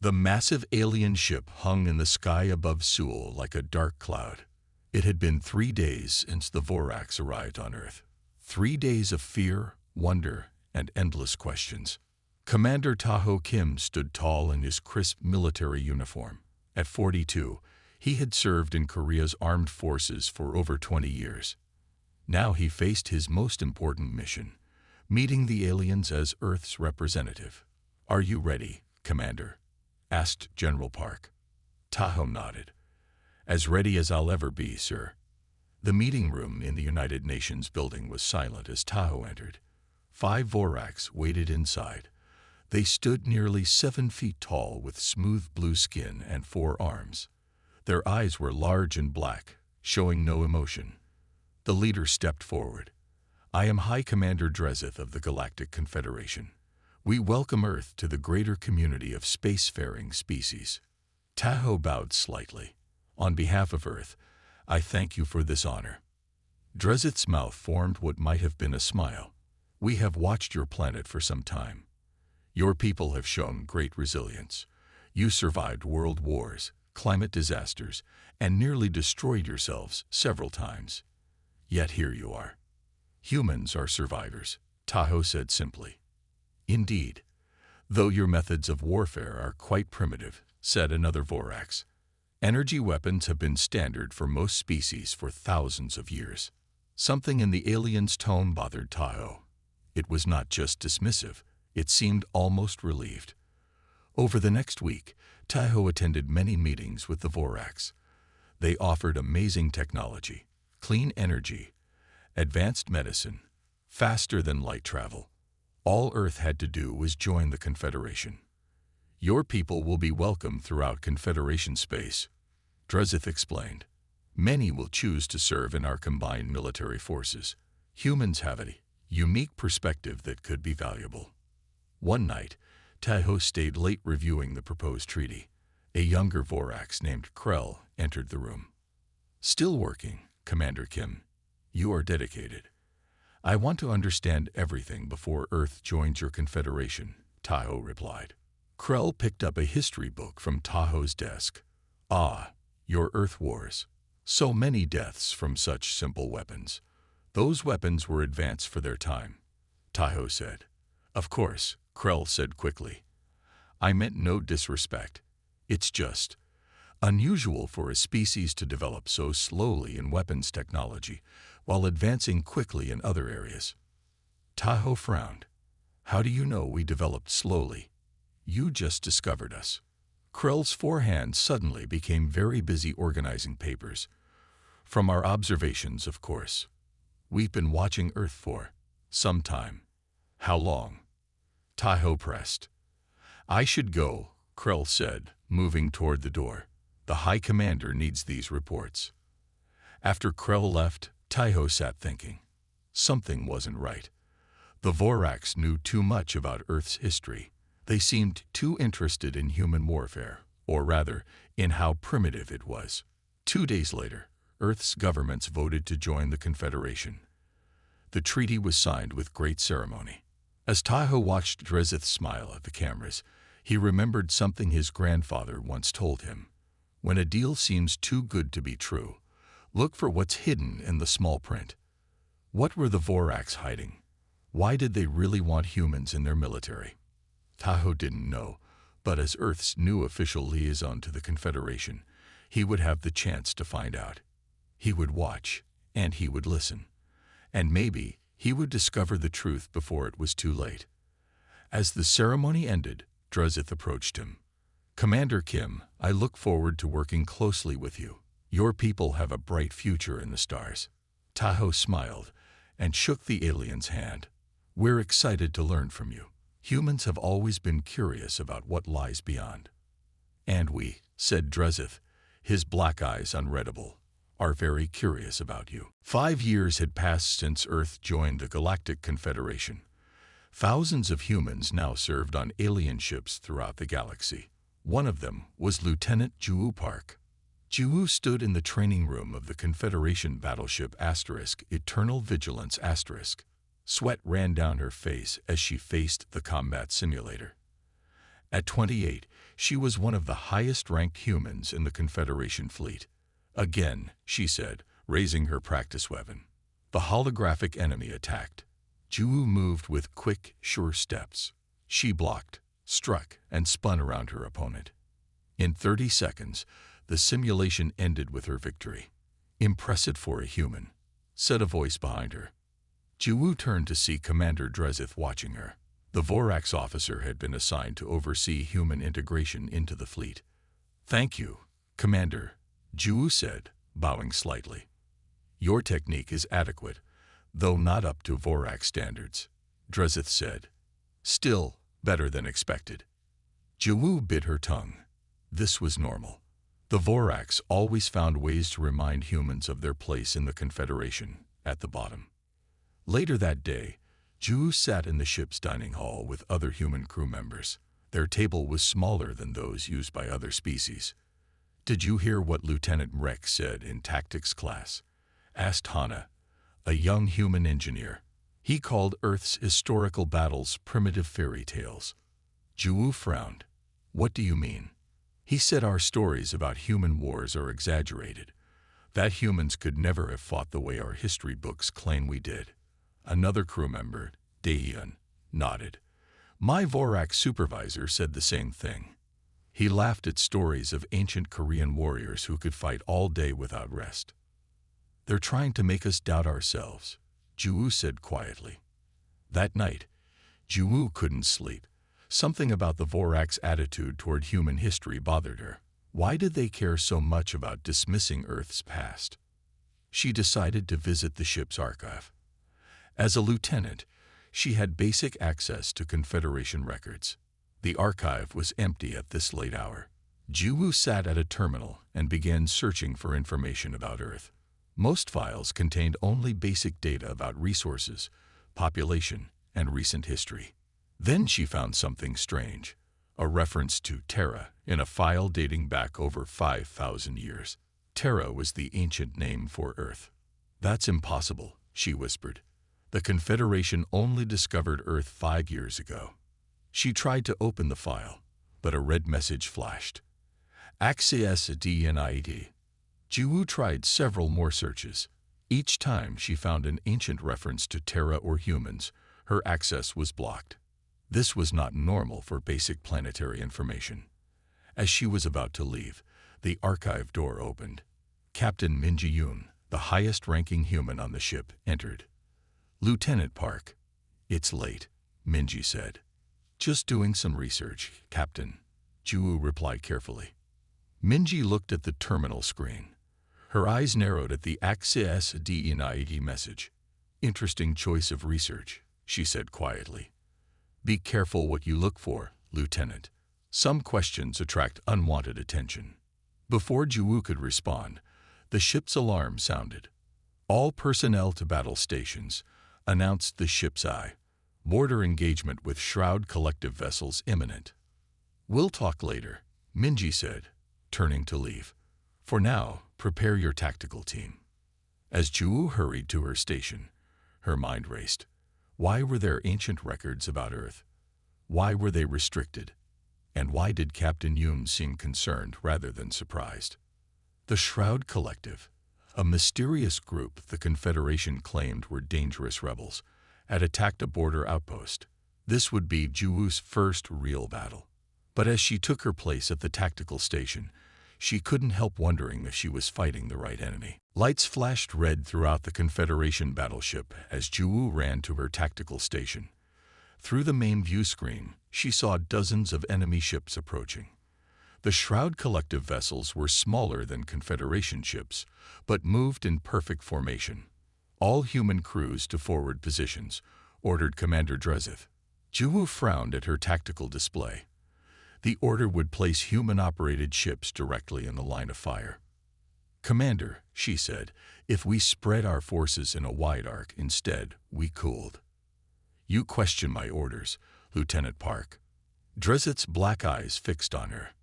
The massive alien ship hung in the sky above Seoul like a dark cloud. It had been 3 days since the Vorax arrived on Earth. 3 days of fear, wonder, and endless questions. Commander Taho Kim stood tall in his crisp military uniform. At 42, he had served in Korea's armed forces for over 20 years. Now he faced his most important mission, meeting the aliens as Earth's representative. "Are you ready, Commander?" asked General Park. Taho nodded. "As ready as I'll ever be, sir." The meeting room in the United Nations building was silent as Taho entered. 5 Vorax waited inside. They stood nearly 7 feet tall with smooth blue skin and 4 arms. Their eyes were large and black, showing no emotion. The leader stepped forward. "I am High Commander Dreseth of the Galactic Confederation. We welcome Earth to the greater community of spacefaring species." Taho bowed slightly. "On behalf of Earth, I thank you for this honor." Dreseth's mouth formed what might have been a smile. "We have watched your planet for some time. Your people have shown great resilience. You survived world wars, climate disasters, and nearly destroyed yourselves several times. Yet here you are. Humans are survivors," Taho said simply. "Indeed, though your methods of warfare are quite primitive," said another Vorax. "Energy weapons have been standard for most species for thousands of years." Something in the alien's tone bothered Taho. It was not just dismissive, it seemed almost relieved. Over the next week, Taho attended many meetings with the Vorax. They offered amazing technology, clean energy, advanced medicine, faster than light travel. All Earth had to do was join the Confederation. "Your people will be welcome throughout Confederation space," Dreseth explained. "Many will choose to serve in our combined military forces. Humans have a unique perspective that could be valuable." One night, Taho stayed late reviewing the proposed treaty. A younger Vorax named Krell entered the room. "Still working, Commander Kim. You are dedicated. I want to understand everything before Earth joins your confederation," Taho replied. Krell picked up a history book from Taho's desk. "Ah, your Earth wars. So many deaths from such simple weapons. Those weapons were advanced for their time," Taho said. "Of course," Krell said quickly. "I meant no disrespect. It's just unusual for a species to develop so slowly in weapons technology while advancing quickly in other areas." Taho frowned. "How do you know we developed slowly? You just discovered us." Krell's 4 hands suddenly became very busy organizing papers. "From our observations, of course. We've been watching Earth for some time." "How long?" Taho pressed. "I should go," Krell said, moving toward the door. "The High Commander needs these reports." After Krell left, Taho sat thinking. Something wasn't right. The Vorax knew too much about Earth's history. They seemed too interested in human warfare, or rather, in how primitive it was. 2 days later, Earth's governments voted to join the Confederation. The treaty was signed with great ceremony. As Taho watched Dreseth smile at the cameras, he remembered something his grandfather once told him. "When a deal seems too good to be true, look for what's hidden in the small print." What were the Vorax hiding? Why did they really want humans in their military? Taho didn't know, but as Earth's new official liaison to the Confederation, he would have the chance to find out. He would watch, and he would listen. And maybe he would discover the truth before it was too late. As the ceremony ended, Dreseth approached him. "Commander Kim, I look forward to working closely with you. Your people have a bright future in the stars." Taho smiled and shook the alien's hand. "We're excited to learn from you. Humans have always been curious about what lies beyond." "And we," said Dreseth, his black eyes unreadable, "are very curious about you." 5 years had passed since Earth joined the Galactic Confederation. Thousands of humans now served on alien ships throughout the galaxy. One of them was Lieutenant Ju Park. Ju stood in the training room of the Confederation battleship Eternal Vigilance *. Sweat ran down her face as she faced the combat simulator. At 28, she was one of the highest-ranked humans in the Confederation fleet. Again, she said, raising her practice weapon. The holographic enemy attacked. Juwu moved with quick, sure steps. She blocked, struck, and spun around her opponent. In 30 seconds, the simulation ended with her victory. "Impressive for a human," said a voice behind her. Juwu turned to see Commander Drezith watching her. The Vorax officer had been assigned to oversee human integration into the fleet. "Thank you, Commander," Juwu said, bowing slightly. "Your technique is adequate, though not up to Vorax standards," Drezith said. "Still, better than expected." Juwu bit her tongue. This was normal. The Vorax always found ways to remind humans of their place in the Confederation, at the bottom. Later that day, Juwu sat in the ship's dining hall with other human crew members. Their table was smaller than those used by other species. "Did you hear what Lieutenant Rex said in tactics class?" asked Hana, a young human engineer. "He called Earth's historical battles primitive fairy tales." Juwu frowned. "What do you mean?" "He said our stories about human wars are exaggerated, that humans could never have fought the way our history books claim we did." Another crew member, Daehyun, nodded. "My Vorax supervisor said the same thing. He laughed at stories of ancient Korean warriors who could fight all day without rest." "They're trying to make us doubt ourselves," Juwu said quietly. That night, Juwu couldn't sleep. Something about the Vorax attitude toward human history bothered her. Why did they care so much about dismissing Earth's past? She decided to visit the ship's archive. As a lieutenant, she had basic access to Confederation records. The archive was empty at this late hour. Juwu sat at a terminal and began searching for information about Earth. Most files contained only basic data about resources, population, and recent history. Then she found something strange, a reference to Terra in a file dating back over 5,000 years. Terra was the ancient name for Earth. "That's impossible," she whispered. "The Confederation only discovered Earth 5 years ago." She tried to open the file, but a red message flashed. "Access denied." Juwu tried several more searches. Each time she found an ancient reference to Terra or humans, her access was blocked. This was not normal for basic planetary information. As she was about to leave, the archive door opened. Captain Min Ji-yoon, the highest-ranking human on the ship, entered. "Lieutenant Park." "It's late," Minji said. "Just doing some research, Captain," Juwu replied carefully. Minji looked at the terminal screen. Her eyes narrowed at the Access denied message. "Interesting choice of research," she said quietly. "Be careful what you look for, Lieutenant. Some questions attract unwanted attention." Before Juwu could respond, the ship's alarm sounded. "All personnel to battle stations," announced the ship's eye. "Border engagement with Shroud collective vessels imminent." "We'll talk later," Minji said, turning to leave. "For now, prepare your tactical team." As Juwu hurried to her station, her mind raced. Why were there ancient records about Earth? Why were they restricted? And why did Captain Yoon seem concerned rather than surprised? The Shroud Collective, a mysterious group the Confederation claimed were dangerous rebels, had attacked a border outpost. This would be Juwu's first real battle. But as she took her place at the tactical station, she couldn't help wondering if she was fighting the right enemy. Lights flashed red throughout the Confederation battleship as Juwu ran to her tactical station. Through the main view screen, she saw dozens of enemy ships approaching. The Shroud Collective vessels were smaller than Confederation ships, but moved in perfect formation. "All human crews to forward positions," ordered Commander Drezith. Juwu frowned at her tactical display. The order would place human-operated ships directly in the line of fire. "Commander," she said, "if we spread our forces in a wide arc instead, we cooled." "You question my orders, Lieutenant Park." Drezith's black eyes fixed on her.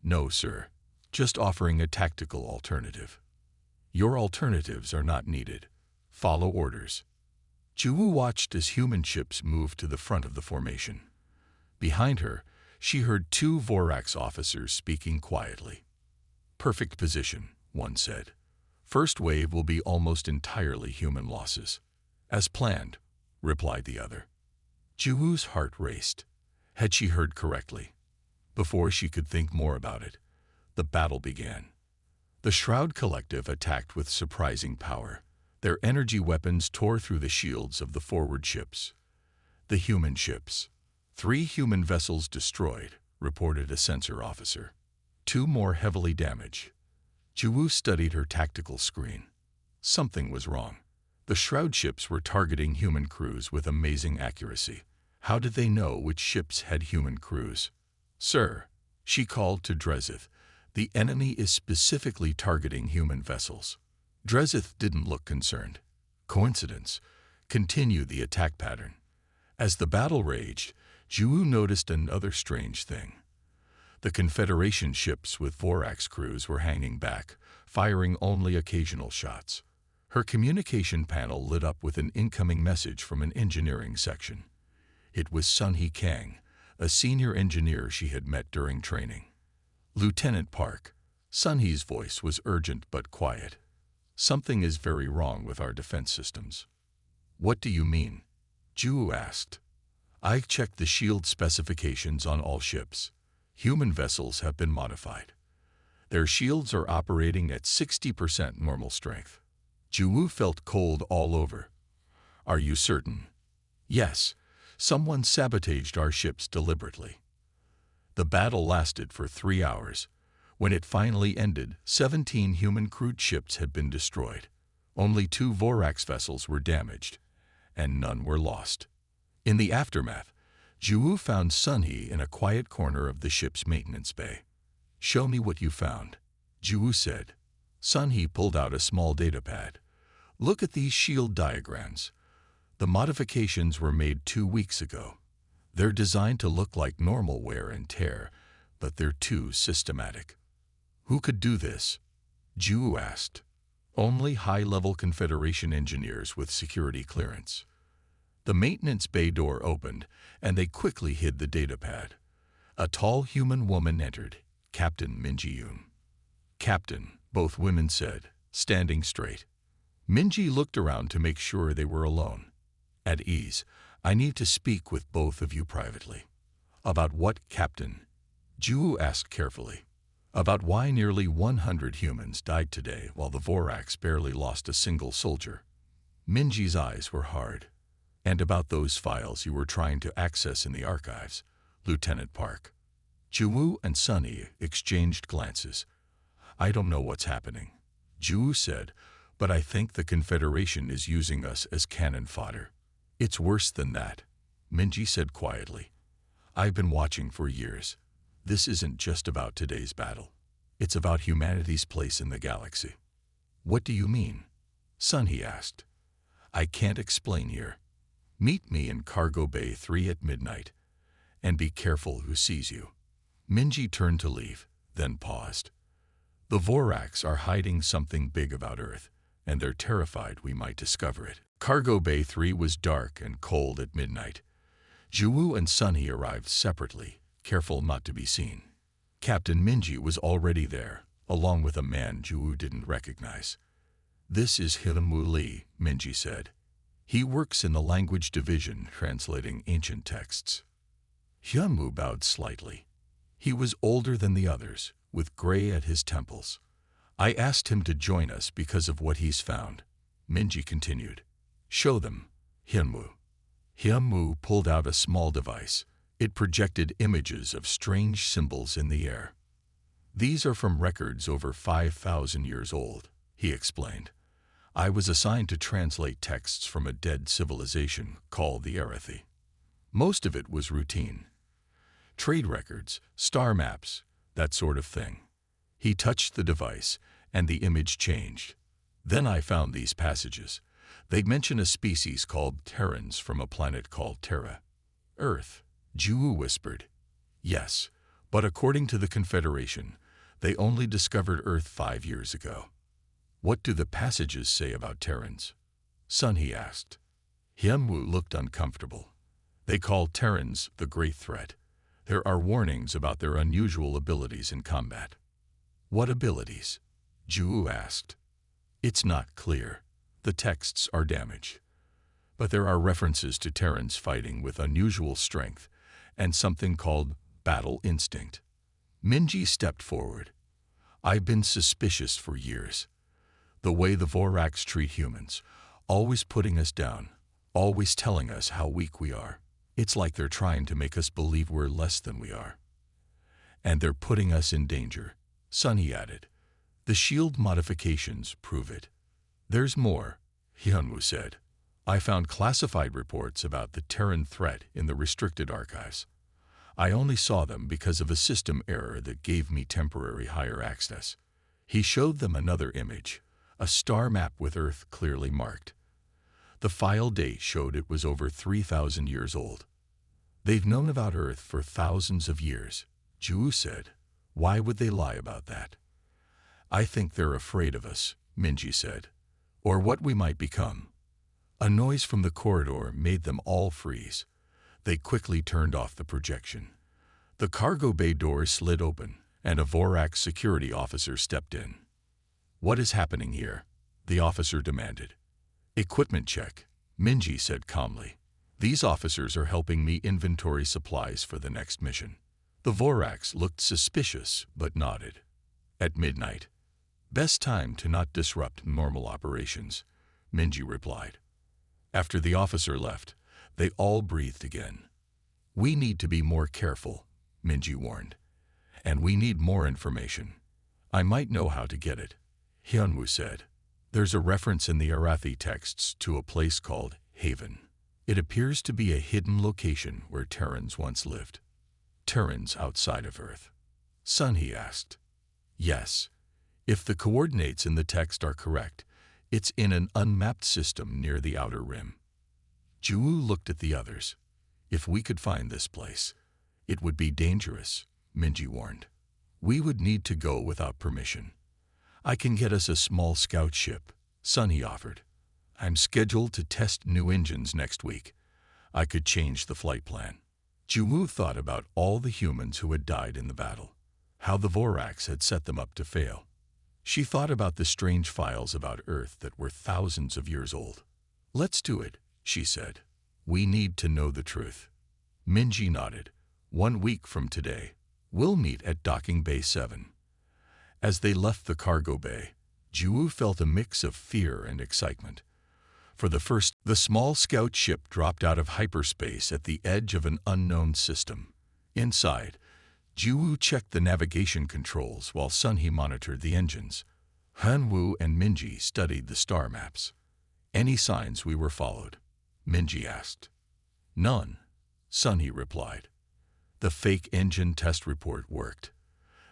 "No, sir. Just offering a tactical alternative." "Your alternatives are not needed. Follow orders." Juwu watched as human ships moved to the front of the formation. Behind her, she heard two Vorax officers speaking quietly. "Perfect position," one said. "First wave will be almost entirely human losses." "As planned," replied the other. Juwoo's heart raced. Had she heard correctly? Before she could think more about it, the battle began. The Shroud Collective attacked with surprising power. Their energy weapons tore through the shields of the forward ships. The human ships. 3 human vessels destroyed, reported a sensor officer. 2 more heavily damaged. Juwoo studied her tactical screen. Something was wrong. The Shroud ships were targeting human crews with amazing accuracy. How did they know which ships had human crews? "Sir," she called to Dreseth, "the enemy is specifically targeting human vessels." Dreseth didn't look concerned. Coincidence. Continue the attack pattern. As the battle raged, Juwoo noticed another strange thing. The Confederation ships with Vorax crews were hanging back, firing only occasional shots. Her communication panel lit up with an incoming message from an engineering section. It was Sun-Hee Kang, a senior engineer she had met during training. "Lieutenant Park." Sun-Hee's voice was urgent but quiet. "Something is very wrong with our defense systems." "What do you mean?" Juwoo asked. "I checked the shield specifications on all ships. Human vessels have been modified. Their shields are operating at 60% normal strength." Juwoo felt cold all over. "Are you certain?" "Yes. Someone sabotaged our ships deliberately." The battle lasted for 3 hours. When it finally ended, 17 human-crewed ships had been destroyed. Only 2 Vorax vessels were damaged, and none were lost. In the aftermath, Juwoo found Sun-Hee in a quiet corner of the ship's maintenance bay. "Show me what you found," Juwoo said. Sun-Hee pulled out a small datapad. "Look at these shield diagrams. The modifications were made 2 weeks ago. They're designed to look like normal wear and tear, but they're too systematic." "Who could do this?" Juwoo asked. "Only high-level Confederation engineers with security clearance." The maintenance bay door opened, and they quickly hid the datapad. A tall human woman entered, Captain Minji-yoon. "Captain," both women said, standing straight. Minji looked around to make sure they were alone. "At ease. I need to speak with both of you privately." "About what, Captain?" Juwoo asked carefully. "About why nearly 100 humans died today while the Vorax barely lost a single soldier." Minji's eyes were hard. "And about those files you were trying to access in the archives, Lieutenant Park." Juwoo and Sun-Hee exchanged glances. "I don't know what's happening," Juwoo said, "but I think the Confederation is using us as cannon fodder." "It's worse than that," Minji said quietly. "I've been watching for years. This isn't just about today's battle. It's about humanity's place in the galaxy." "What do you mean?" Sun-Hee asked. "I can't explain here. Meet me in Cargo Bay 3 at midnight. And be careful who sees you." Minji turned to leave, then paused. "The Vorax are hiding something big about Earth, and they're terrified we might discover it." Cargo Bay 3 was dark and cold at midnight. Juwoo and Sun-Hee arrived separately, careful not to be seen. Captain Minji was already there, along with a man Juwoo didn't recognize. "This is Hyunwoo Lee," Minji said. "He works in the language division translating ancient texts." Hyunwoo bowed slightly. He was older than the others, with gray at his temples. "I asked him to join us because of what he's found," Minji continued. "Show them, Hyunwoo." Hyunwoo pulled out a small device. It projected images of strange symbols in the air. "These are from records over 5,000 years old," he explained. "I was assigned to translate texts from a dead civilization called the Arathi. Most of it was routine. Trade records, star maps, that sort of thing." He touched the device, and the image changed. "Then I found these passages. They mention a species called Terrans from a planet called Terra." "Earth," Juwoo whispered. "Yes, but according to the Confederation, they only discovered Earth 5 years ago." "What do the passages say about Terrans?" Sun-Hee asked. Hyunwoo looked uncomfortable. "They call Terrans the Great Threat. There are warnings about their unusual abilities in combat. What abilities? Ju asked. It's not clear. The texts are damaged. But there are references to Terrans fighting with unusual strength and something called battle instinct. Minji stepped forward. I've been suspicious for years. The way the Vorax treat humans, always putting us down, always telling us how weak we are. It's like they're trying to make us believe we're less than we are. And they're putting us in danger, Sunny added. The shield modifications prove it. There's more, Hyunwoo said. I found classified reports about the Terran threat in the restricted archives. I only saw them because of a system error that gave me temporary higher access. He showed them another image, a star map with Earth clearly marked. The file date showed it was over 3,000 years old. They've known about Earth for thousands of years, Ju said. Why would they lie about that? I think they're afraid of us, Minji said, or what we might become. A noise from the corridor made them all freeze. They quickly turned off the projection. The cargo bay door slid open, and a Vorax security officer stepped in. What is happening here? The officer demanded. Equipment check, Minji said calmly. These officers are helping me inventory supplies for the next mission. The Vorax looked suspicious, but nodded. At midnight. Best time to not disrupt normal operations, Minji replied. After the officer left, they all breathed again. We need to be more careful, Minji warned. And we need more information. I might know how to get it, Hyunwoo said. There's a reference in the Arathi texts to a place called Haven. It appears to be a hidden location where Terrans once lived. Terrans outside of Earth? Sunhee asked. Yes. If the coordinates in the text are correct, it's in an unmapped system near the outer rim. Ju looked at the others. If we could find this place, it would be dangerous, Minji warned. We would need to go without permission. I can get us a small scout ship, Sunhee offered. I'm scheduled to test new engines next week. I could change the flight plan. Ju thought about all the humans who had died in the battle, how the Vorax had set them up to fail. She thought about the strange files about Earth that were thousands of years old. Let's do it, she said. We need to know the truth. Minji nodded. 1 week from today, we'll meet at Docking Bay 7. As they left the cargo bay, Ju felt a mix of fear and excitement. The small scout ship dropped out of hyperspace at the edge of an unknown system. Inside, Ju checked the navigation controls while Sunhee monitored the engines. Hyunwoo and Minji studied the star maps. Any signs we were followed? Minji asked. None, Sunhee replied. The fake engine test report worked.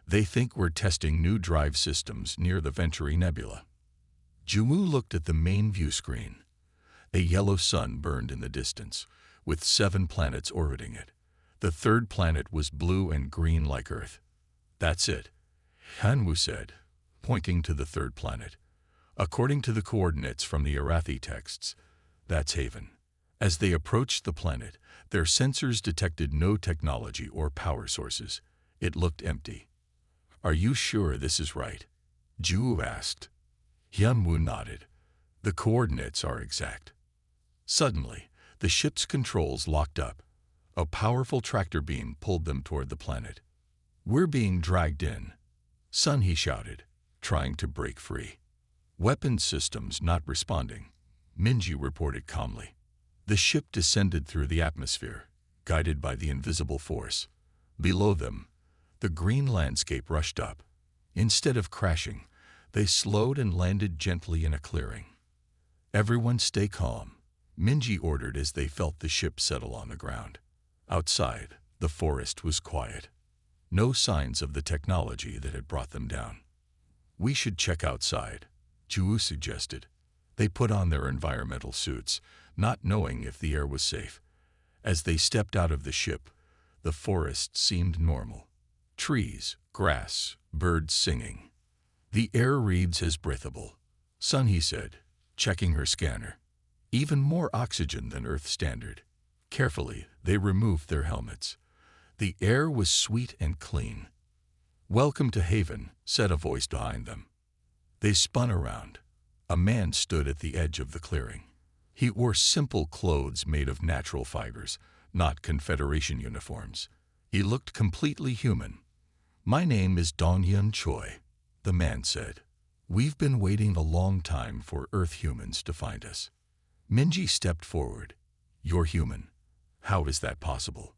They think we're testing new drive systems near the Venturi Nebula. Ju looked at the main view screen. A yellow sun burned in the distance, with 7 planets orbiting it. The third planet was blue and green like Earth. That's it, Hyunwoo said, pointing to the third planet. According to the coordinates from the Arathi texts, that's Haven. As they approached the planet, their sensors detected no technology or power sources. It looked empty. Are you sure this is right? Ju asked. Hyunwoo nodded. The coordinates are exact. Suddenly, the ship's controls locked up. A powerful tractor beam pulled them toward the planet. We're being dragged in, Sunhee shouted, trying to break free. Weapons systems not responding, Minji reported calmly. The ship descended through the atmosphere, guided by the invisible force. Below them, the green landscape rushed up. Instead of crashing, they slowed and landed gently in a clearing. Everyone stay calm, Minji ordered as they felt the ship settle on the ground. Outside, the forest was quiet. No signs of the technology that had brought them down. We should check outside, Ju suggested. They put on their environmental suits, not knowing if the air was safe. As they stepped out of the ship, the forest seemed normal. Trees, grass, birds singing. The air reads as breathable, Sunhee said, checking her scanner. Even more oxygen than Earth standard. Carefully, they removed their helmets. The air was sweet and clean. "Welcome to Haven," said a voice behind them. They spun around. A man stood at the edge of the clearing. He wore simple clothes made of natural fibers, not Confederation uniforms. He looked completely human. "My name is Dong-Hyun Choi," the man said. "We've been waiting a long time for Earth humans to find us." Minji stepped forward. "You're human. How is that possible?"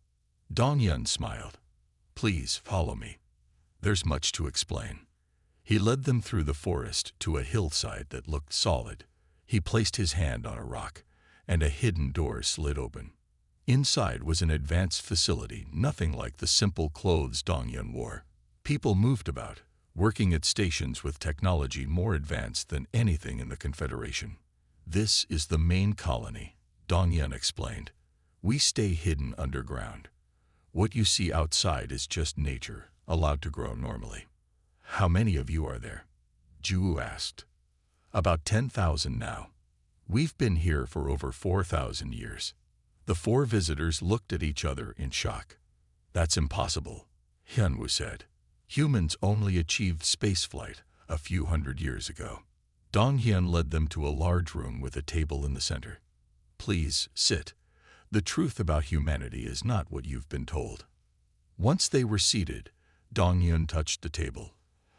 Dong-Hyun smiled. "Please follow me. There's much to explain." He led them through the forest to a hillside that looked solid. He placed his hand on a rock, and a hidden door slid open. Inside was an advanced facility, nothing like the simple clothes Dong-Hyun wore. People moved about, working at stations with technology more advanced than anything in the Confederation. "This is the main colony," Dong-Hyun explained. "We stay hidden underground. What you see outside is just nature, allowed to grow normally." "How many of you are there?" Ju asked. "About 10,000 now. We've been here for over 4,000 years." The four visitors looked at each other in shock. "That's impossible," Hyunwoo said. "Humans only achieved spaceflight a few hundred years ago." Dong-Hyun led them to a large room with a table in the center. "Please, sit. The truth about humanity is not what you've been told." Once they were seated, Dong-Hyun touched the table.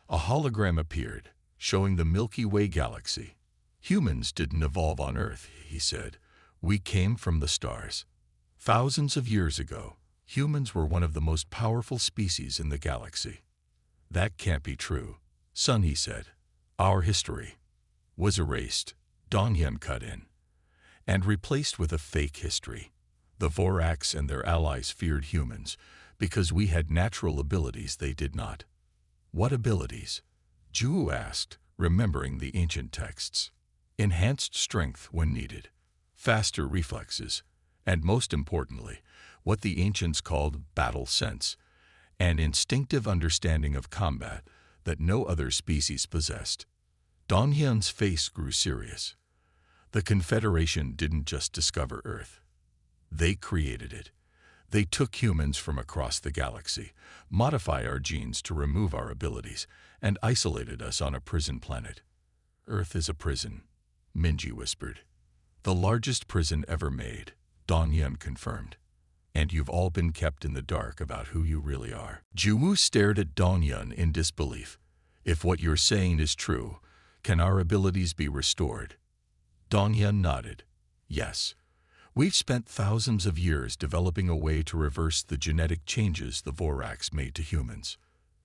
A hologram appeared, showing the Milky Way galaxy. "Humans didn't evolve on Earth," he said. "We came from the stars. Thousands of years ago, humans were one of the most powerful species in the galaxy." "That can't be true, son," he said. "Our history was erased," Dong-Hyun cut in, "and replaced with a fake history. The Voraks and their allies feared humans because we had natural abilities they did not." "What abilities?" Ju asked, remembering the ancient texts. "Enhanced strength when needed, faster reflexes, and most importantly, what the ancients called battle sense, and instinctive understanding of combat that no other species possessed." Dong-Hyun's face grew serious. "The Confederation didn't just discover Earth. They created it. They took humans from across the galaxy, modified our genes to remove our abilities, and isolated us on a prison planet." "Earth is a prison," Minji whispered. "The largest prison ever made," Dong-Hyun confirmed. "And you've all been kept in the dark about who you really are." Ju stared at Dong-Hyun in disbelief. "If what you're saying is true, can our abilities be restored?" Dong-Hyun nodded. "Yes. We've spent thousands of years developing a way to reverse the genetic changes the Voraks made to humans."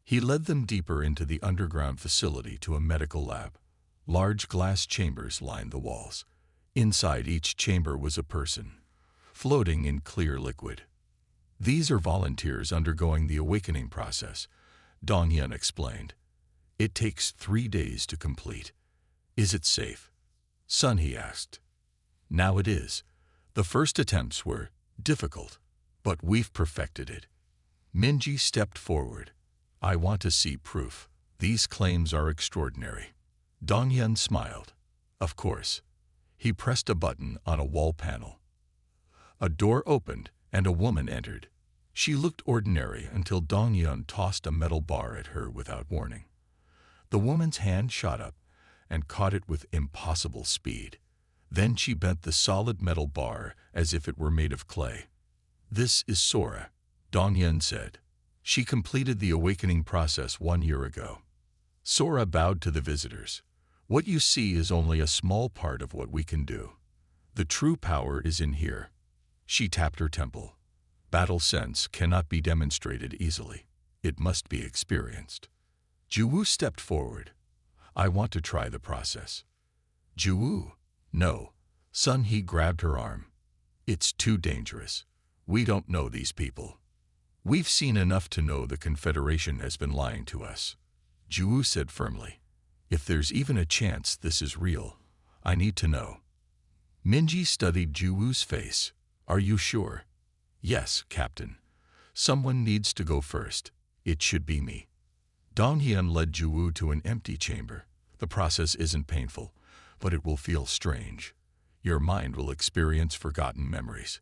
He led them deeper into the underground facility to a medical lab. Large glass chambers lined the walls. Inside each chamber was a person, floating in clear liquid. "These are volunteers undergoing the awakening process," Dong-Hyun explained. "It takes 3 days to complete." "Is it safe, son?" he asked. "Now it is. The first attempts were difficult, but we've perfected it." Minji stepped forward. "I want to see proof. These claims are extraordinary." Dong-Hyun smiled. "Of course." He pressed a button on a wall panel. A door opened and a woman entered. She looked ordinary until Dong-Hyun tossed a metal bar at her without warning. The woman's hand shot up and caught it with impossible speed. Then she bent the solid metal bar as if it were made of clay. "This is Sora," Dong-Hyun said. "She completed the awakening process 1 year ago." Sora bowed to the visitors. "What you see is only a small part of what we can do. The true power is in here." She tapped her temple. "Battle sense cannot be demonstrated easily. It must be experienced." Ju stepped forward. "I want to try the process." "Ju, no." Son, he grabbed her arm. "It's too dangerous. We don't know these people. We've seen enough to know the Confederation has been lying to us." Ju said firmly. "If there's even a chance this is real, I need to know." Minji studied Juwoo's face. "Are you sure?" "Yes, Captain. Someone needs to go first. It should be me." Dong-Hyun led Juwoo to an empty chamber. "The process isn't painful, but it will feel strange. Your mind will experience forgotten memories.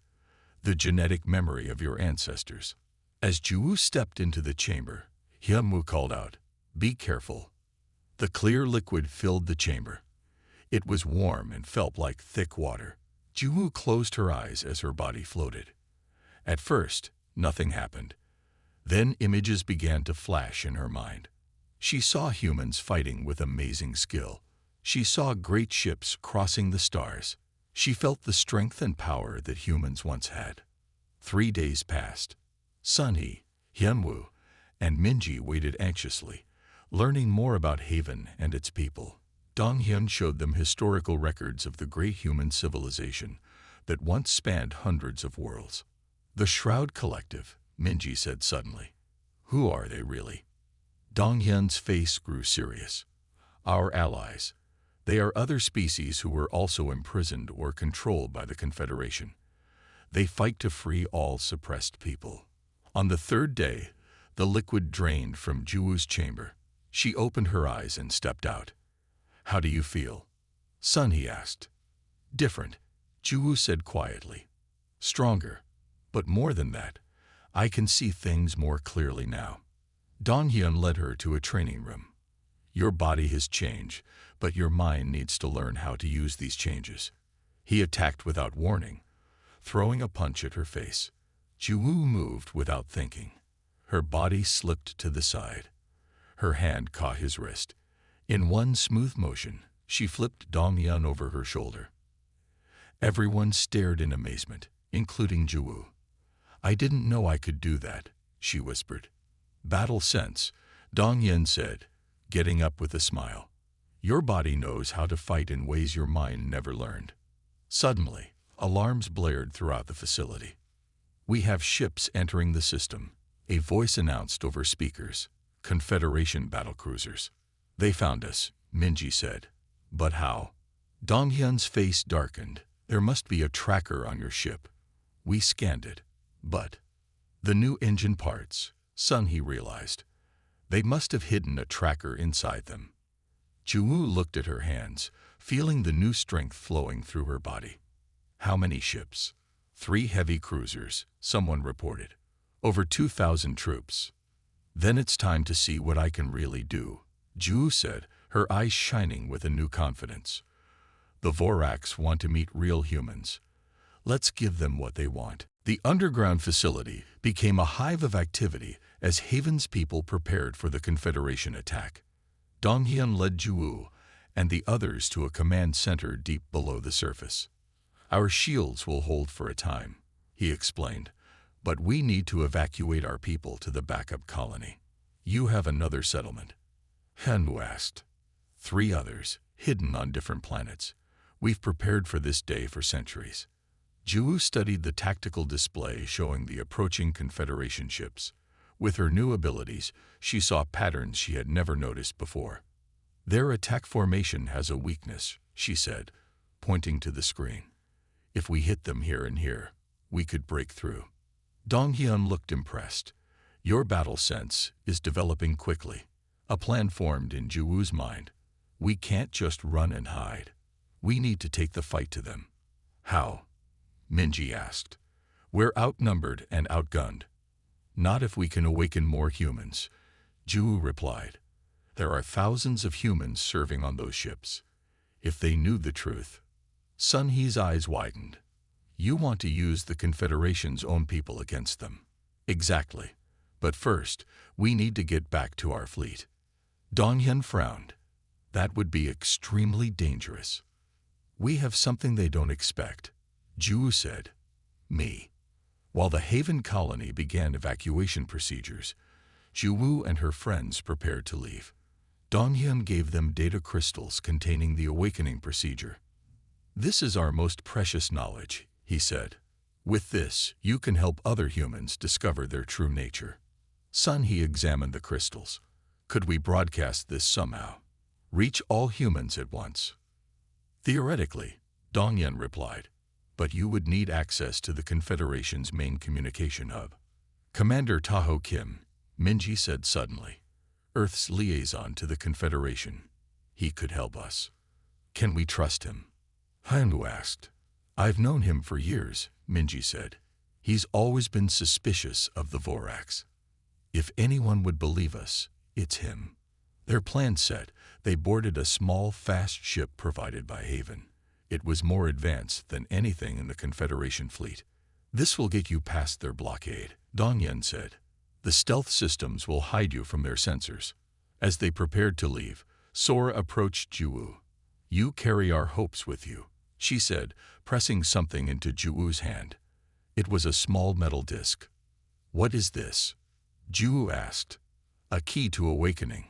The genetic memory of your ancestors." As Juwu stepped into the chamber, Hyunwoo called out, "Be careful." The clear liquid filled the chamber. It was warm and felt like thick water. Juwu closed her eyes as her body floated. At first, nothing happened. Then images began to flash in her mind. She saw humans fighting with amazing skill. She saw great ships crossing the stars. She felt the strength and power that humans once had. 3 days passed. Sunhee, Hyunwoo, and Minji waited anxiously, learning more about Haven and its people. Donghyun showed them historical records of the great human civilization that once spanned hundreds of worlds. "The Shroud Collective," Minji said suddenly. "Who are they really?" Donghyun's face grew serious. "Our allies. They are other species who were also imprisoned or controlled by the Confederation. They fight to free all suppressed people." On the 3rd day, the liquid drained from Juwoo's chamber. She opened her eyes and stepped out. "How do you feel?" Sunhee asked. "Different," Juwoo said quietly. "Stronger. But more than that, I can see things more clearly now." Donghyun led her to a training room. "Your body has changed, but your mind needs to learn how to use these changes." He attacked without warning, throwing a punch at her face. Juwoo moved without thinking. Her body slipped to the side. Her hand caught his wrist. In one smooth motion, she flipped Donghyun over her shoulder. Everyone stared in amazement, including Juwoo. "I didn't know I could do that," she whispered. "Battle sense," Donghyun said, getting up with a smile. "Your body knows how to fight in ways your mind never learned." Suddenly, alarms blared throughout the facility. "We have ships entering the system," a voice announced over speakers. "Confederation battlecruisers." "They found us," Minji said. "But how?" Donghyun's face darkened. "There must be a tracker on your ship. We scanned it. But the new engine parts," Sunhee realized. "They must have hidden a tracker inside them." Juwoo looked at her hands, feeling the new strength flowing through her body. "How many ships?" 3 heavy cruisers, someone reported. "Over 2,000 troops." "Then it's time to see what I can really do," Juwoo said, her eyes shining with a new confidence. "The Voraks want to meet real humans. Let's give them what they want." The underground facility became a hive of activity as Haven's people prepared for the Confederation attack. Donghyun led Juwoo and the others to a command center deep below the surface. "Our shields will hold for a time," he explained, "but we need to evacuate our people to the backup colony." "You have another settlement?" Hyunwoo asked. 3 others, hidden on different planets. We've prepared for this day for centuries." Juwoo studied the tactical display showing the approaching Confederation ships. With her new abilities, she saw patterns she had never noticed before. "Their attack formation has a weakness," she said, pointing to the screen. "If we hit them here and here, we could break through." Donghyun looked impressed. "Your battle sense is developing quickly." A plan formed in Juwoo's mind. "We can't just run and hide. We need to take the fight to them." "How?" Minji asked. "We're outnumbered and outgunned." "Not if we can awaken more humans," Juwoo replied. "There are thousands of humans serving on those ships. If they knew the truth." Sunhee's eyes widened. "You want to use the Confederation's own people against them." "Exactly. But first, we need to get back to our fleet." Donghyun frowned. "That would be extremely dangerous." "We have something they don't expect," Juwoo said. "Me." While the Haven colony began evacuation procedures, Juwoo and her friends prepared to leave. Donghyun gave them data crystals containing the awakening procedure. "This is our most precious knowledge," he said. "With this, you can help other humans discover their true nature." Sunhee examined the crystals. "Could we broadcast this somehow? Reach all humans at once?" "Theoretically," Donghyun replied, "but you would need access to the Confederation's main communication hub." "Commander Taho Kim," Minji said suddenly, "Earth's liaison to the Confederation. He could help us. Can we trust him?" Hyunwoo asked. "I've known him for years," Minji said. He's always been suspicious of the Vorax. If anyone would believe us, it's him. Their plan set, they boarded a small, fast ship provided by Haven. It was more advanced than anything in the Confederation fleet. This will get you past their blockade, Dongyan said. The stealth systems will hide you from their sensors. As they prepared to leave, Sora approached Juwu. You carry our hopes with you, she said, pressing something into Juwu's hand. It was a small metal disc. What is this? Juwu asked. A key to awakening.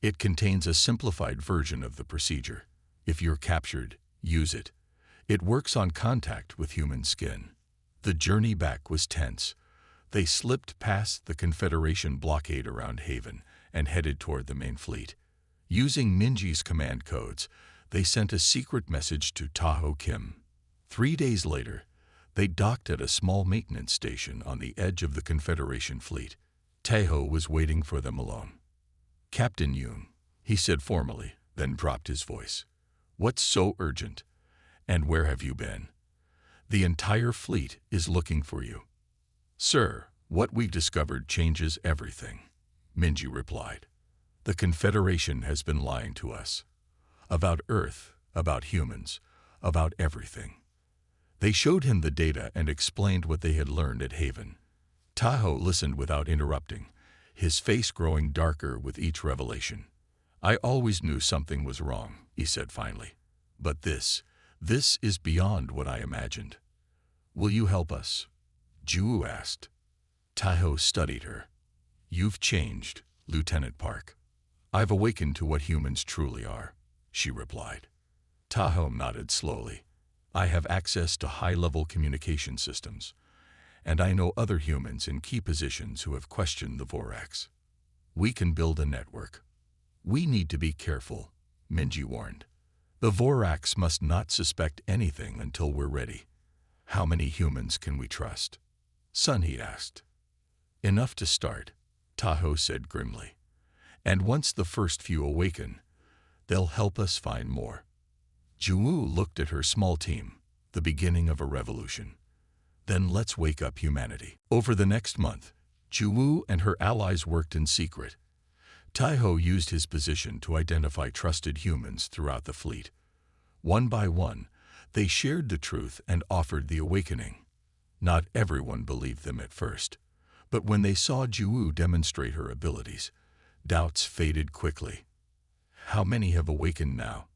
It contains a simplified version of the procedure. If you're captured, use it. It works on contact with human skin. The journey back was tense. They slipped past the Confederation blockade around Haven and headed toward the main fleet. Using Minji's command codes, they sent a secret message to Taho Kim. 3 days later, they docked at a small maintenance station on the edge of the Confederation fleet. Taho was waiting for them alone. Captain Yoon, he said formally, then dropped his voice. What's so urgent? And where have you been? The entire fleet is looking for you. Sir, what we've discovered changes everything, Minji replied. The Confederation has been lying to us. About Earth, about humans, about everything. They showed him the data and explained what they had learned at Haven. Taho listened without interrupting, his face growing darker with each revelation. I always knew something was wrong, he said finally. But this is beyond what I imagined. Will you help us? Juwu asked. Taho studied her. You've changed, Lieutenant Park. I've awakened to what humans truly are, she replied. Taho nodded slowly. I have access to high-level communication systems, and I know other humans in key positions who have questioned the Vorax. We can build a network. We need to be careful, Minji warned. The Vorax must not suspect anything until we're ready. How many humans can we trust? Sunhee asked. Enough to start, Taho said grimly. And once the first few awaken, they'll help us find more. Juwu looked at her small team, the beginning of a revolution. Then let's wake up humanity. Over the next month, Juwu and her allies worked in secret. Taho used his position to identify trusted humans throughout the fleet. One by one, they shared the truth and offered the awakening. Not everyone believed them at first, but when they saw Juwu demonstrate her abilities, doubts faded quickly. How many have awakened now?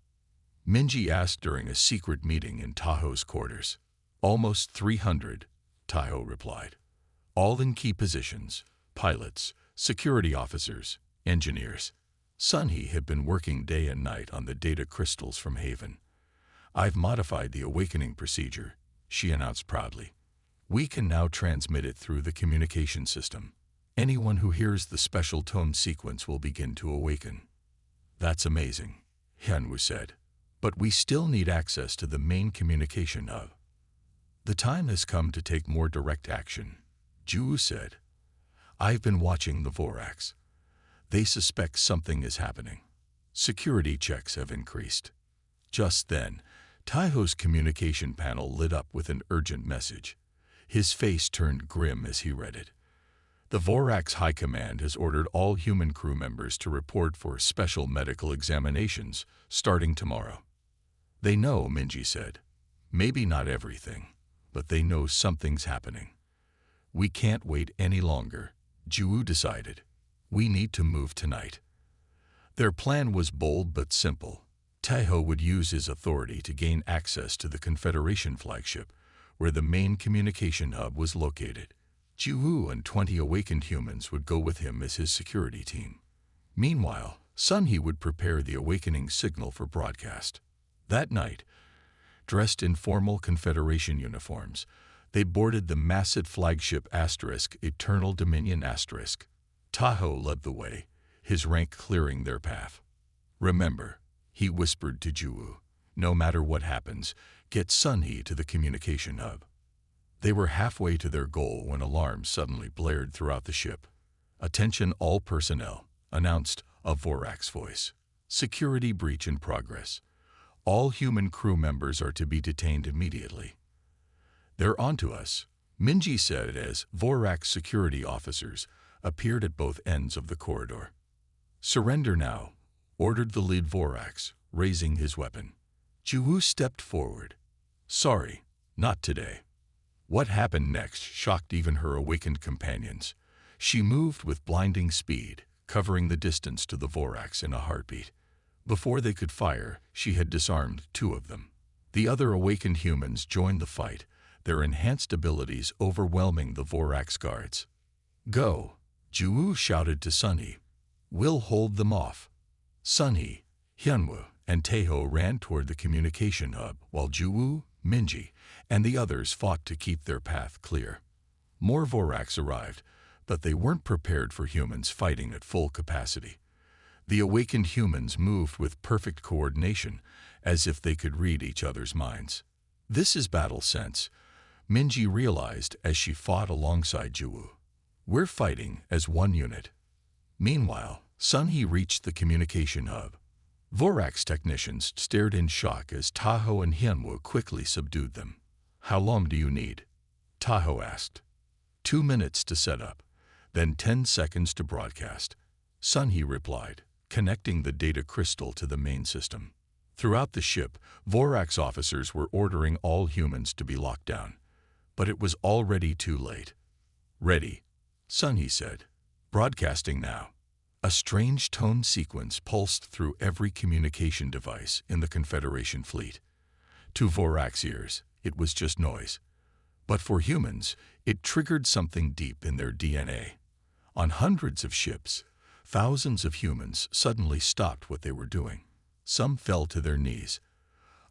Minji asked during a secret meeting in Taho's quarters. Almost 300, Taho replied. All in key positions, pilots, security officers, engineers. Sunhee had been working day and night on the data crystals from Haven. I've modified the awakening procedure, she announced proudly. We can now transmit it through the communication system. Anyone who hears the special tone sequence will begin to awaken. That's amazing, Hyunwoo said. But we still need access to the main communication hub. The time has come to take more direct action, Juwu said. I've been watching the Vorax. They suspect something is happening. Security checks have increased. Just then, Taho's communication panel lit up with an urgent message. His face turned grim as he read it. The Vorax High Command has ordered all human crew members to report for special medical examinations starting tomorrow. They know, Minji said. Maybe not everything, but they know something's happening. We can't wait any longer, Juwu decided. We need to move tonight. Their plan was bold but simple. Taho would use his authority to gain access to the Confederation flagship, where the main communication hub was located. Juwu and 20 awakened humans would go with him as his security team. Meanwhile, Sunhee would prepare the awakening signal for broadcast. That night, dressed in formal Confederation uniforms, they boarded the massive flagship Eternal Dominion *. Taho led the way, his rank clearing their path. Remember, he whispered to Juwu, no matter what happens, get Sunhee to the communication hub. They were halfway to their goal when alarms suddenly blared throughout the ship. Attention all personnel, announced a Vorax voice. Security breach in progress. All human crew members are to be detained immediately. They're onto us, Minji said as Vorax security officers appeared at both ends of the corridor. "Surrender now," ordered the lead Vorax, raising his weapon. Juwu stepped forward. "Sorry, not today." What happened next shocked even her awakened companions. She moved with blinding speed, covering the distance to the Vorax in a heartbeat. Before they could fire, she had disarmed 2 of them. The other awakened humans joined the fight, their enhanced abilities overwhelming the Vorax guards. "Go," Juwu shouted to Sunhee. "We'll hold them off." Sunhee, Hyunwoo, and Taeho ran toward the communication hub, while Juwu, Minji, and the others fought to keep their path clear. More Vorax arrived, but they weren't prepared for humans fighting at full capacity. The awakened humans moved with perfect coordination, as if they could read each other's minds. "This is battle sense," Minji realized as she fought alongside Juwu. "We're fighting as one unit." Meanwhile, Sunhee reached the communication hub. Vorax technicians stared in shock as Taeho and Hyunwoo quickly subdued them. "How long do you need?" Taeho asked. 2 minutes to set up, then 10 seconds to broadcast," Sunhee replied, connecting the data crystal to the main system. Throughout the ship, Vorax officers were ordering all humans to be locked down. But it was already too late. "Ready," Sunhee said. "Broadcasting now." A strange tone sequence pulsed through every communication device in the Confederation fleet. To Vorax ears, it was just noise. But for humans, it triggered something deep in their DNA. On hundreds of ships, thousands of humans suddenly stopped what they were doing. Some fell to their knees.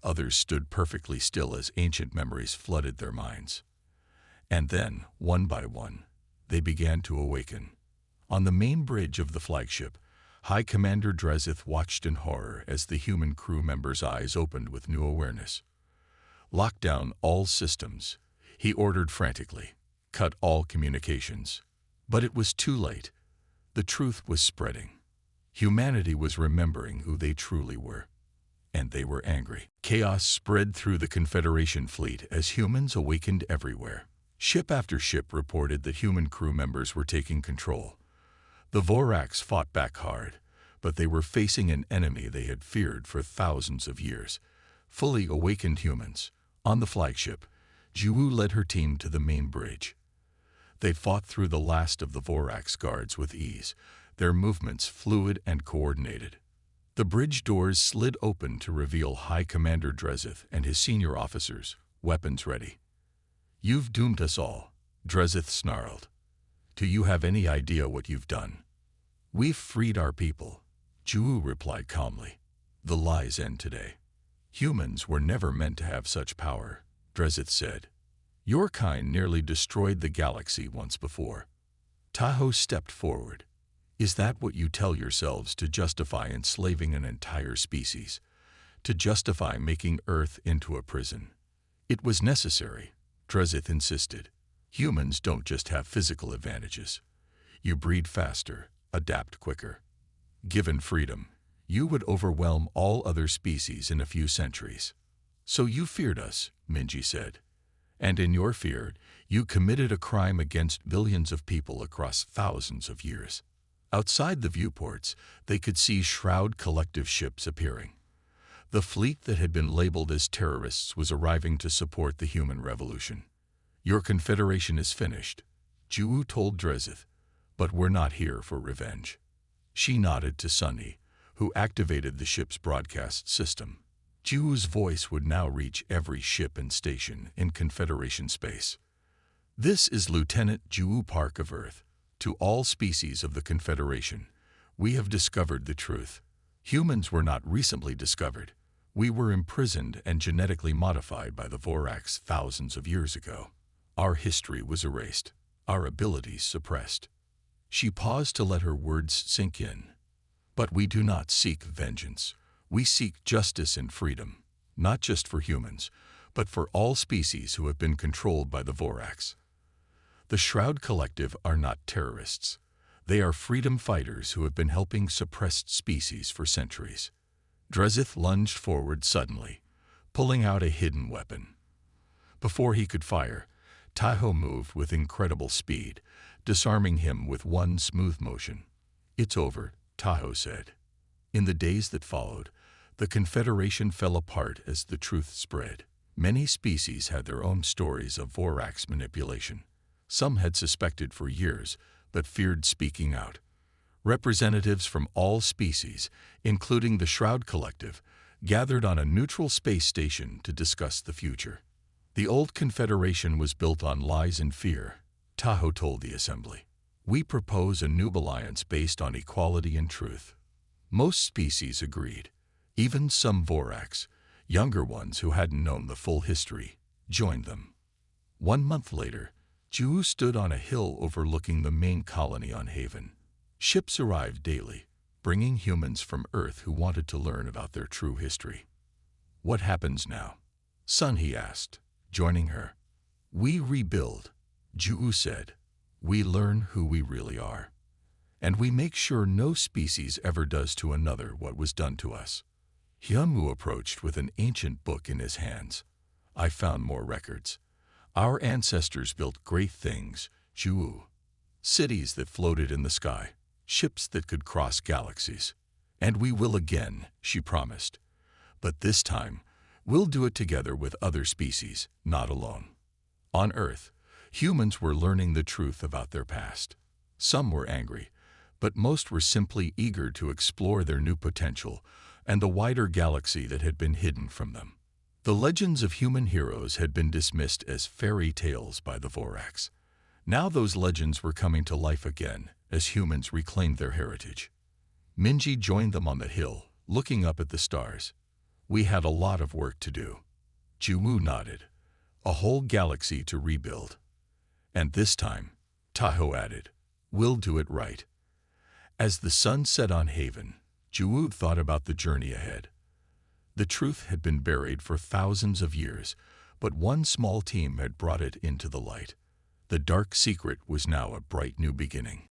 Others stood perfectly still as ancient memories flooded their minds. And then, one by one, they began to awaken. On the main bridge of the flagship, High Commander Dreseth watched in horror as the human crew members' eyes opened with new awareness. "Lock down all systems," he ordered frantically. "Cut all communications." But it was too late. The truth was spreading. Humanity was remembering who they truly were. And they were angry. Chaos spread through the Confederation fleet as humans awakened everywhere. Ship after ship reported that human crew members were taking control. The Vorax fought back hard, but they were facing an enemy they had feared for thousands of years. Fully awakened humans. On the flagship, Juwu led her team to the main bridge. They fought through the last of the Vorax guards with ease, their movements fluid and coordinated. The bridge doors slid open to reveal High Commander Dreseth and his senior officers, weapons ready. "You've doomed us all," Dreseth snarled. "Do you have any idea what you've done?" "We've freed our people," Juwu replied calmly. "The lies end today." "Humans were never meant to have such power," Dreseth said. "Your kind nearly destroyed the galaxy once before." Taeho stepped forward. "Is that what you tell yourselves to justify enslaving an entire species? To justify making Earth into a prison?" "It was necessary," Dreseth insisted. "Humans don't just have physical advantages. You breed faster, adapt quicker. Given freedom, you would overwhelm all other species in a few centuries." "So you feared us," Minji said. "And in your fear, you committed a crime against billions of people across thousands of years." Outside the viewports, they could see Shroud Collective ships appearing. The fleet that had been labeled as terrorists was arriving to support the human revolution. "Your confederation is finished," Juwu told Dreseth, "but we're not here for revenge." She nodded to Sunhee, who activated the ship's broadcast system. Juwu's voice would now reach every ship and station in Confederation space. "This is Lieutenant Juwu Park of Earth. To all species of the Confederation, we have discovered the truth. Humans were not recently discovered. We were imprisoned and genetically modified by the Vorax thousands of years ago. Our history was erased, our abilities suppressed." She paused to let her words sink in. "But we do not seek vengeance. We seek justice and freedom, not just for humans, but for all species who have been controlled by the Vorax." The Shroud Collective are not terrorists. They are freedom fighters who have been helping suppressed species for centuries. Dreseth lunged forward suddenly, pulling out a hidden weapon. Before he could fire, Tahoe moved with incredible speed, disarming him with one smooth motion. "It's over," Tahoe said. In the days that followed, the Confederation fell apart as the truth spread. Many species had their own stories of Vorax manipulation. Some had suspected for years, but feared speaking out. Representatives from all species, including the Shroud Collective, gathered on a neutral space station to discuss the future. The old Confederation was built on lies and fear, Tahoe told the assembly. "We propose a new alliance based on equality and truth." Most species agreed. Even some Vorax, younger ones who hadn't known the full history, joined them. 1 month later, Ju stood on a hill overlooking the main colony on Haven. Ships arrived daily, bringing humans from Earth who wanted to learn about their true history. "What happens now?" "Son," he asked, joining her. "We rebuild," Ju said. "We learn who we really are. And we make sure no species ever does to another what was done to us." Hyunwoo approached with an ancient book in his hands. "I found more records. Our ancestors built great things, Ju. Cities that floated in the sky, ships that could cross galaxies. And we will again," she promised. "But this time, we'll do it together with other species, not alone." On Earth, humans were learning the truth about their past. Some were angry, but most were simply eager to explore their new potential and the wider galaxy that had been hidden from them. The legends of human heroes had been dismissed as fairy tales by the Vorax. Now those legends were coming to life again as humans reclaimed their heritage. Minji joined them on the hill, looking up at the stars. "We had a lot of work to do." Ju nodded. "A whole galaxy to rebuild. And this time," Tahoe added, "we'll do it right." As the sun set on Haven, Ju thought about the journey ahead. The truth had been buried for thousands of years, but one small team had brought it into the light. The dark secret was now a bright new beginning.